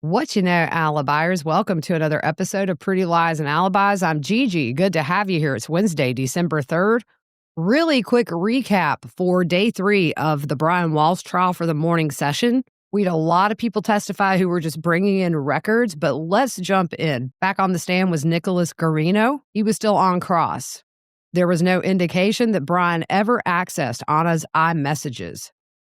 What you know, alibis. Welcome to another episode of Pretty Lies and Alibis. I'm Gigi. Good to have you here. It's Wednesday, December 3rd. Really quick recap for day 3 of the Brian Walshe trial for the morning session. We had a lot of people testify who were just bringing in records, but let's jump in. Back on the stand was Nicholas Garino. He was still on cross. There was no indication that Brian ever accessed Anna's iMessages.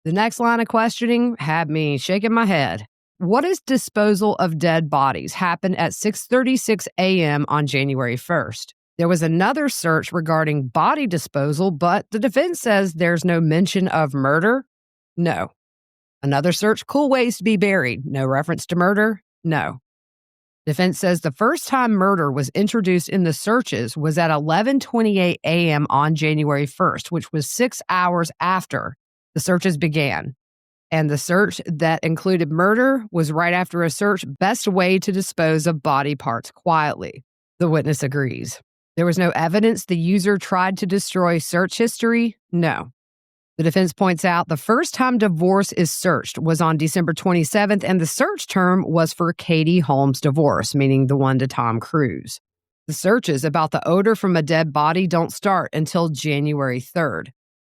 The next line of questioning had me shaking my head. What is disposal of dead bodies happened at 6:36 a.m. on January 1st. There was another search regarding body disposal, but the defense says there's no mention of murder. No. Another search, cool ways to be buried. No reference to murder. No. Defense says the first time murder was introduced in the searches was at 11:28 a.m. on January 1st, which was 6 hours after the searches began. And the search that included murder was right after a search, best way to dispose of body parts quietly. The witness agrees. There was no evidence the user tried to destroy search history? No. The defense points out the first time divorce is searched was on December 27th, and the search term was for Katie Holmes' divorce, meaning the one to Tom Cruise. The searches about the odor from a dead body don't start until January 3rd.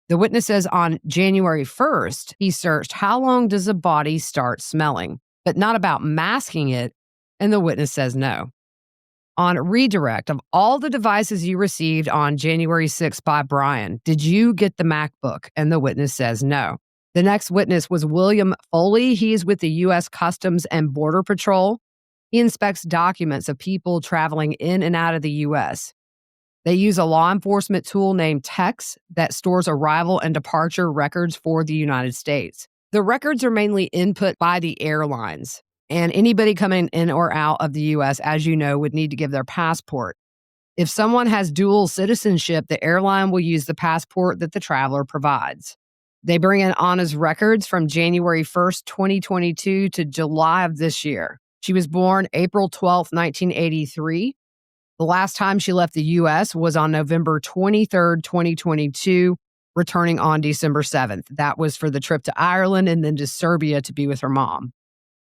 The witness says on January 1st, he searched how long does a body start smelling, but not about masking it, and the witness says no. On redirect, of all the devices you received on January 6th by Brian, did you get the MacBook? And the witness says no. The next witness was William Foley. He is with the U.S. Customs and Border Patrol. He inspects documents of people traveling in and out of the U.S. They use a law enforcement tool named TEX that stores arrival and departure records for the United States. The records are mainly input by the airlines, and anybody coming in or out of the U.S., as you know, would need to give their passport. If someone has dual citizenship, the airline will use the passport that the traveler provides. They bring in Anna's records from January 1st, 2022 to July of this year. She was born April 12th, 1983. The last time she left the U.S. was on November 23rd, 2022, returning on December 7th. That was for the trip to Ireland and then to Serbia to be with her mom.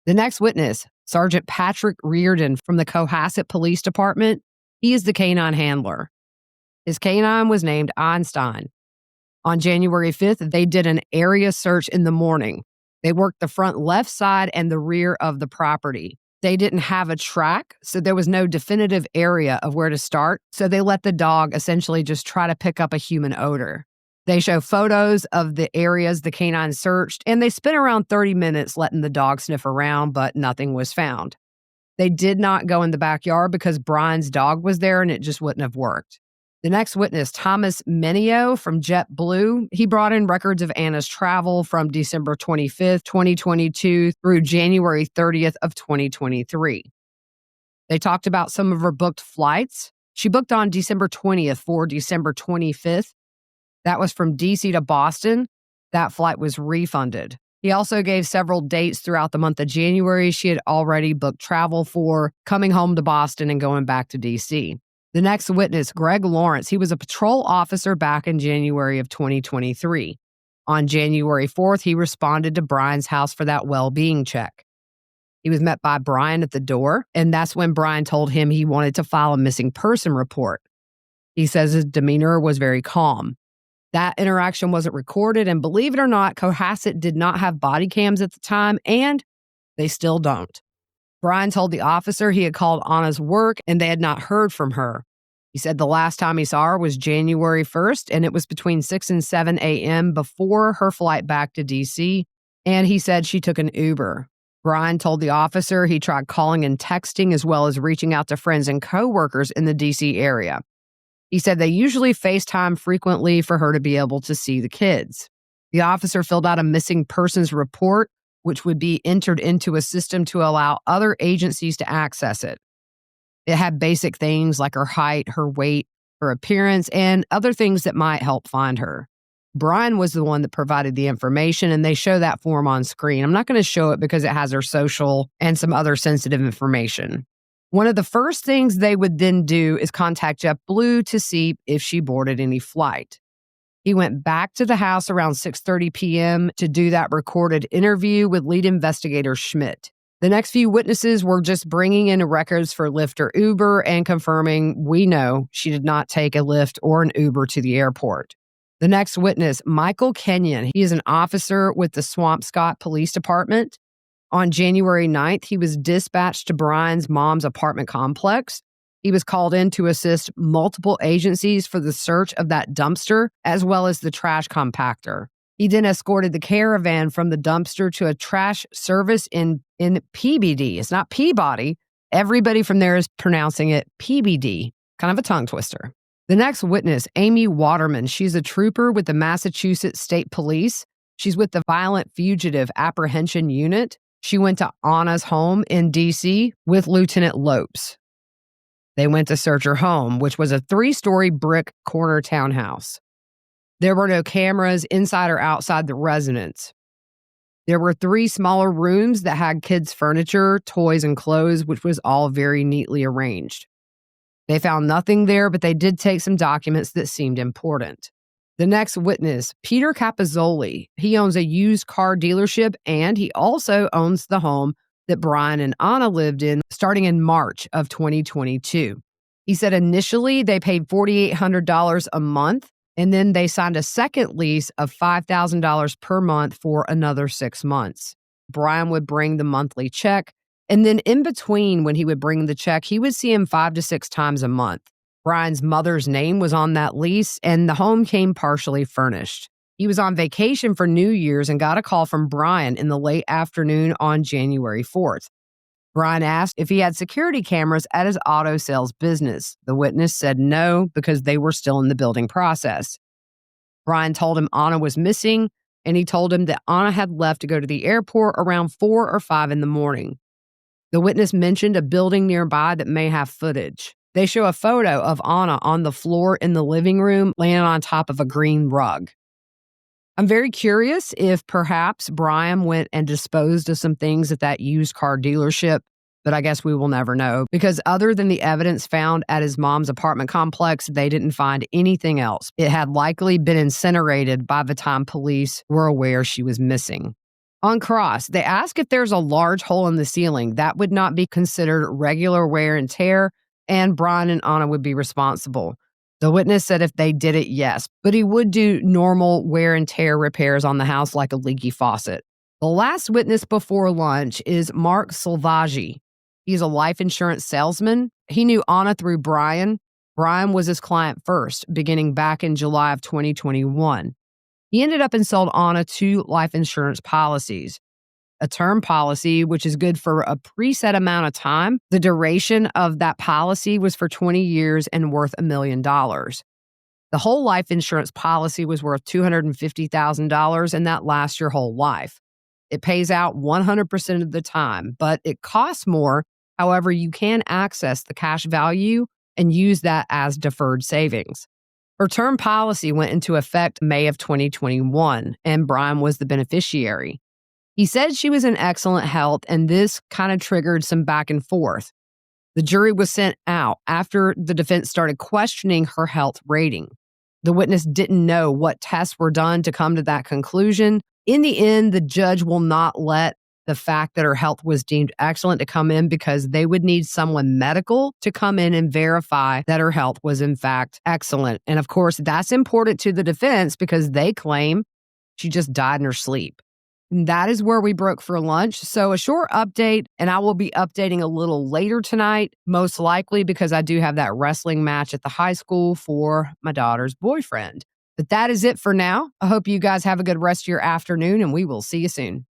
The next witness, Sergeant Patrick Reardon from the Cohasset Police Department, he is the canine handler. His canine was named Einstein. On January 5th, they did an area search in the morning. They worked the front left side and the rear of the property. They didn't have a track, so there was no definitive area of where to start, so they let the dog essentially just try to pick up a human odor. They show photos of the areas the canine searched, and they spent around 30 minutes letting the dog sniff around, but nothing was found. They did not go in the backyard because Brian's dog was there, and it just wouldn't have worked. The next witness, Thomas Menio from JetBlue, he brought in records of Anna's travel from December 25th, 2022 through January 30th of 2023. They talked about some of her booked flights. She booked on December 20th for December 25th. That was from DC to Boston. That flight was refunded. He also gave several dates throughout the month of January she had already booked travel for, coming home to Boston and going back to DC. The next witness, Greg Lawrence, he was a patrol officer back in January of 2023. On January 4th, he responded to Brian's house for that well-being check. He was met by Brian at the door, and that's when Brian told him he wanted to file a missing person report. He says his demeanor was very calm. That interaction wasn't recorded, and believe it or not, Cohasset did not have body cams at the time, and they still don't. Brian told the officer he had called Anna's work and they had not heard from her. He said the last time he saw her was January 1st, and it was between 6 and 7 a.m. before her flight back to D.C., and he said she took an Uber. Brian told the officer he tried calling and texting as well as reaching out to friends and coworkers in the D.C. area. He said they usually FaceTime frequently for her to be able to see the kids. The officer filled out a missing persons report, which would be entered into a system to allow other agencies to access it. It had basic things like her height, her weight, her appearance, and other things that might help find her. Brian was the one that provided the information, and they show that form on screen. I'm not going to show it because it has her social and some other sensitive information. One of the first things they would then do is contact JetBlue to see if she boarded any flight. He went back to the house around 6:30 p.m. to do that recorded interview with lead investigator Schmidt. The next few witnesses were just bringing in records for Lyft or Uber and confirming we know she did not take a Lyft or an Uber to the airport. The next witness, Michael Kenyon, he is an officer with the Swampscott Police Department. On January 9th, he was dispatched to Brian's mom's apartment complex. He was called in to assist multiple agencies for the search of that dumpster, as well as the trash compactor. He then escorted the caravan from the dumpster to a trash service in PBD. It's not Peabody. Everybody from there is pronouncing it PBD. Kind of a tongue twister. The next witness, Amy Waterman. She's a trooper with the Massachusetts State Police. She's with the Violent Fugitive Apprehension Unit. She went to Anna's home in D.C. with Lieutenant Lopes. They went to search her home, which was a 3-story brick corner townhouse. There were no cameras inside or outside the residence. There were 3 smaller rooms that had kids' furniture, toys, and clothes, which was all very neatly arranged. They found nothing there, but they did take some documents that seemed important. The next witness, Peter Capizzoli. He owns a used car dealership, and he also owns the home that Brian and Anna lived in starting in March of 2022. He said initially they paid $4,800 a month, and then they signed a second lease of $5,000 per month for another 6 months. Brian would bring the monthly check, and then in between when he would bring the check, he would see him 5 to 6 times a month. Brian's mother's name was on that lease, and the home came partially furnished. He was on vacation for New Year's and got a call from Brian in the late afternoon on January 4th. Brian asked if he had security cameras at his auto sales business. The witness said no because they were still in the building process. Brian told him Anna was missing, and he told him that Anna had left to go to the airport around 4 or 5 in the morning. The witness mentioned a building nearby that may have footage. They show a photo of Anna on the floor in the living room, laying on top of a green rug. I'm very curious if perhaps Brian went and disposed of some things at that used car dealership, but I guess we will never know because other than the evidence found at his mom's apartment complex, they didn't find anything else. It had likely been incinerated by the time police were aware she was missing. On cross, they ask if there's a large hole in the ceiling. That would not be considered regular wear and tear, and Brian and Anna would be responsible. The witness said if they did it, yes, but he would do normal wear and tear repairs on the house like a leaky faucet. The last witness before lunch is Mark Salvaggi. He's a life insurance salesman. He knew Anna through Brian. Brian was his client first, beginning back in July of 2021. He ended up and sold Anna 2 life insurance policies. A term policy, which is good for a preset amount of time. The duration of that policy was for 20 years and worth $1 million. The whole life insurance policy was worth $250,000, and that lasts your whole life. It pays out 100% of the time, but it costs more. However, you can access the cash value and use that as deferred savings. Her term policy went into effect May of 2021, and Brian was the beneficiary. He said she was in excellent health, and this kind of triggered some back and forth. The jury was sent out after the defense started questioning her health rating. The witness didn't know what tests were done to come to that conclusion. In the end, the judge will not let the fact that her health was deemed excellent to come in because they would need someone medical to come in and verify that her health was in fact excellent. And of course, that's important to the defense because they claim she just died in her sleep. And that is where we broke for lunch. So a short update, and I will be updating a little later tonight, most likely because I do have that wrestling match at the high school for my daughter's boyfriend. But that is it for now. I hope you guys have a good rest of your afternoon, and we will see you soon.